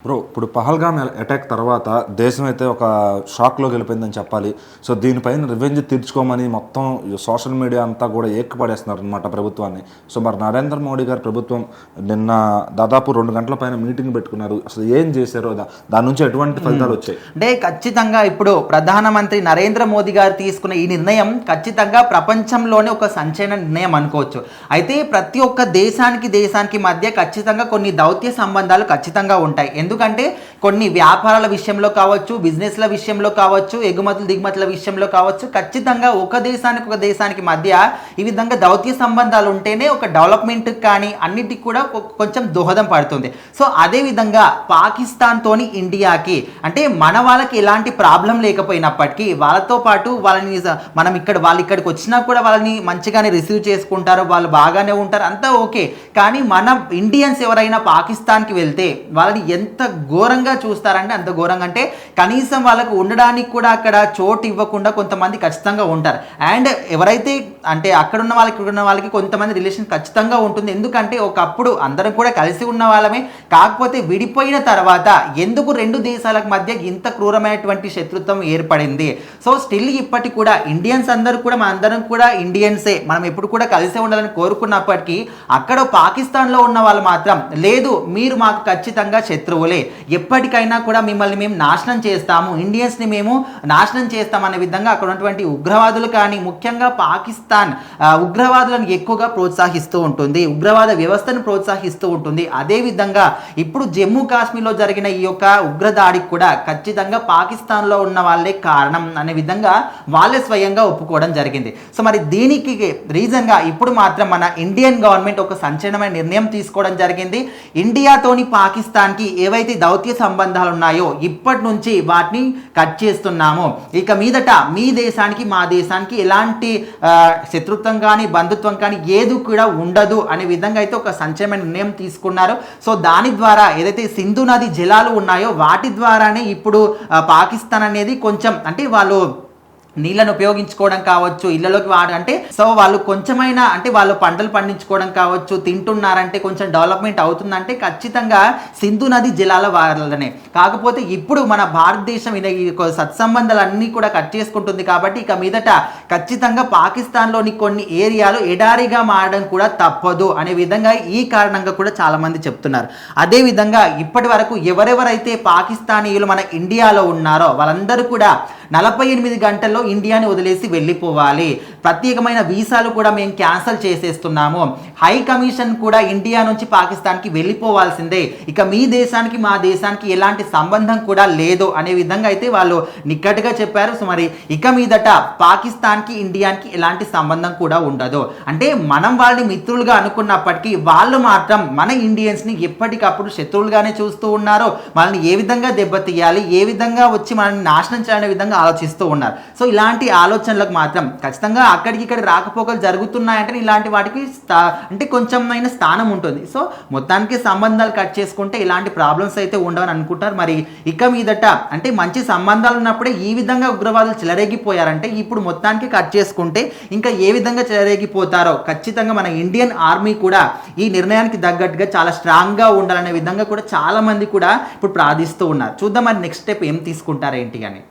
Bro ఇప్పుడు Pahalgam attack తర్వాత దేశం అయితే ఒక షాక్లోకి వెళ్ళిపోయిందని చెప్పాలి. సో దీనిపైన రివెంజ్ తీర్చుకోమని మొత్తం సోషల్ మీడియా అంతా కూడా ఏకపడేస్తున్నారు అనమాట ప్రభుత్వాన్ని. సో మరి నరేంద్ర మోడీ గారి ప్రభుత్వం నిన్న దాదాపు 2 గంటల పైన మీటింగ్ పెట్టుకున్నారు. అసలు ఏం చేశారో దాని నుంచి ఎటువంటి ఫలితాలు వచ్చాయి అంటే ఖచ్చితంగా ఇప్పుడు ప్రధానమంత్రి నరేంద్ర మోదీ గారు తీసుకున్న ఈ నిర్ణయం ఖచ్చితంగా ప్రపంచంలోనే ఒక సంచలన నిర్ణయం అనుకోవచ్చు. అయితే ప్రతి ఒక్క దేశానికి మధ్య ఖచ్చితంగా కొన్ని దౌత్య సంబంధాలు ఖచ్చితంగా ఉంటాయి. ఎందుకంటే కొన్ని వ్యాపారాల విషయంలో కావచ్చు, బిజినెస్ల విషయంలో కావచ్చు, ఎగుమతులు దిగుమతుల విషయంలో కావచ్చు, ఖచ్చితంగా ఒక దేశానికి మధ్య ఈ విధంగా దౌత్య సంబంధాలు ఉంటేనే ఒక డెవలప్మెంట్ కానీ అన్నిటికీ కూడా కొంచెం దోహదం పడుతుంది. సో అదేవిధంగా పాకిస్తాన్తోని ఇండియాకి అంటే మన వాళ్ళకి ఎలాంటి ప్రాబ్లం లేకపోయినప్పటికీ వాళ్ళతో పాటు వాళ్ళని వాళ్ళు ఇక్కడికి వచ్చినా కూడా వాళ్ళని మంచిగానే రిసీవ్ చేసుకుంటారు, వాళ్ళు బాగానే ఉంటారు, అంతా ఓకే. కానీ మన ఇండియన్స్ ఎవరైనా పాకిస్తాన్కి వెళ్తే వాళ్ళని ఎంత ఘోరంగా చూస్తారంటే అంత ఘోరంగా, అంటే కనీసం వాళ్ళకు ఉండడానికి కూడా అక్కడ చోటు ఇవ్వకుండా కొంతమంది ఖచ్చితంగా ఉంటారు. అండ్ ఎవరైతే అంటే అక్కడ ఉన్న వాళ్ళకి కొంతమంది రిలేషన్ ఖచ్చితంగా ఉంటుంది. ఎందుకంటే ఒకప్పుడు అందరం కూడా కలిసి ఉన్న వాళ్ళమే, కాకపోతే విడిపోయిన తర్వాత ఎందుకు 2 దేశాల మధ్య ఇంత క్రూరమైనటువంటి శత్రుత్వం ఏర్పడింది. సో స్టిల్ ఇప్పటికి కూడా ఇండియన్స్ అందరూ కూడా మన అందరం కూడా ఇండియన్సే, మనం ఎప్పుడు కూడా కలిసే ఉండాలని కోరుకున్నప్పటికీ అక్కడ పాకిస్తాన్లో ఉన్న వాళ్ళు మాత్రం లేదు, మీరు మాకు ఖచ్చితంగా శత్రువులే, ఎప్పటికైనా కూడా మిమ్మల్ని మేము నాశనం చేస్తాము, ఇండియన్స్ని మేము నాశనం చేస్తాం అనే విధంగా అక్కడ ఉన్నటువంటి ఉగ్రవాదులు కానీ ముఖ్యంగా పాకిస్తాన్ ఉగ్రవాదులను ఎక్కువగా ప్రోత్సహిస్తూ ఉంటుంది, ఉగ్రవాద వ్యవస్థను ప్రోత్సహిస్తూ ఉంటుంది. అదేవిధంగా ఇప్పుడు జమ్మూ కాశ్మీర్లో జరిగిన ఈ యొక్క ఉగ్రదాడికి కూడా ఖచ్చితంగా పాకిస్తాన్లో ఉన్న వాళ్ళే కారణం అనే విధంగా వాళ్ళే స్వయంగా ఒప్పుకోవడం జరిగింది. సో మరి దీనికి రీజన్గా ఇప్పుడు మాత్రం మన ఇండియన్ గవర్నమెంట్ ఒక సంచలనమైన నిర్ణయం తీసుకోవడం జరిగింది. ఇండియాతోని పాకిస్తాన్కి ఏవైతే దౌత్య సంబంధాలు ఉన్నాయో ఇప్పటి నుంచి వాటిని కట్ చేస్తున్నాము, ఇక మీదట మీ దేశానికి మా దేశానికి ఎలాంటి శత్రుత్వం కానీ బంధుత్వం కానీ ఏది కూడా ఉండదు అనే విధంగా అయితే ఒక సంచలనమైన నిర్ణయం తీసుకున్నారు. సో దాని ద్వారా ఏదైతే సింధు నది జలాలు ఉన్నాయో వాటి ద్వారానే ఇప్పుడు పాకిస్తాన్ అనేది కొంచెం అంటే వాళ్ళు నీళ్ళను ఉపయోగించుకోవడం కావచ్చు, ఇళ్లలోకి అంటే సో వాళ్ళు కొంచెమైనా అంటే వాళ్ళు పంటలు పండించుకోవడం కావచ్చు, తింటున్నారంటే కొంచెం డెవలప్మెంట్ అవుతుందంటే ఖచ్చితంగా సింధు నది జలాల వల్లనే. కాకపోతే ఇప్పుడు మన భారతదేశం ఈ సత్సంబంధాలన్నీ కూడా కట్ చేసుకుంటుంది కాబట్టి ఇక మీదట ఖచ్చితంగా పాకిస్తాన్లోని కొన్ని ఏరియాలు ఎడారిగా మారడం కూడా తప్పదు అనే విధంగా ఈ కారణంగా కూడా చాలా మంది చెప్తున్నారు. అదేవిధంగా ఇప్పటి వరకు ఎవరెవరైతే పాకిస్తానీయులు మన ఇండియాలో ఉన్నారో వాళ్ళందరూ కూడా 48 గంటల్లో ఇండియాని వదిలేసి వెళ్ళిపోవాలి, ప్రత్యేకమైన వీసాలు కూడా మేము క్యాన్సిల్ చేసేస్తున్నాము, హై కమిషన్ కూడా ఇండియా నుంచి పాకిస్తాన్కి వెళ్ళిపోవాల్సిందే, ఇక మీ దేశానికి మా దేశానికి ఎలాంటి సంబంధం కూడా లేదు అనే విధంగా అయితే వాళ్ళు నిక్కట్టుగా చెప్పారు. సో మరి ఇక మీదట పాకిస్తాన్కి ఇండియాకి ఎలాంటి సంబంధం కూడా ఉండదు. అంటే మనం వాళ్ళని మిత్రులుగా అనుకున్నప్పటికీ వాళ్ళు మాత్రం మన ఇండియన్స్ని ఎప్పటికప్పుడు శత్రువులుగానే చూస్తూ ఉన్నారు, వాళ్ళని ఏ విధంగా దెబ్బతీయాలి, ఏ విధంగా వచ్చి మనల్ని నాశనం చేయాలనే విధంగా ఆలోచిస్తూ ఉన్నారు. సో ఇలాంటి ఆలోచనలకు మాత్రం ఖచ్చితంగా అక్కడికి ఇక్కడ రాకపోకలు జరుగుతున్నాయంటే ఇలాంటి వాటికి అంటే కొంచెమైన స్థానం ఉంటుంది. సో మొత్తానికి సంబంధాలు కట్ చేసుకుంటే ఇలాంటి ప్రాబ్లమ్స్ అయితే ఉండవని అనుకుంటారు. మరి ఇక మీదట అంటే మంచి సంబంధాలు ఉన్నప్పుడే ఈ విధంగా ఉగ్రవాదులు చెలరేగిపోయారంటే ఇప్పుడు మొత్తానికి కట్ చేసుకుంటే ఇంకా ఏ విధంగా చెలరేగిపోతారో ఖచ్చితంగా మన ఇండియన్ ఆర్మీ కూడా ఈ నిర్ణయానికి తగ్గట్టుగా చాలా స్ట్రాంగ్గా ఉండాలనే విధంగా కూడా చాలా మంది కూడా ఇప్పుడు ప్రార్థిస్తూ ఉన్నారు. చూద్దాం మరి నెక్స్ట్ స్టెప్ ఏం తీసుకుంటారు ఏంటి అని.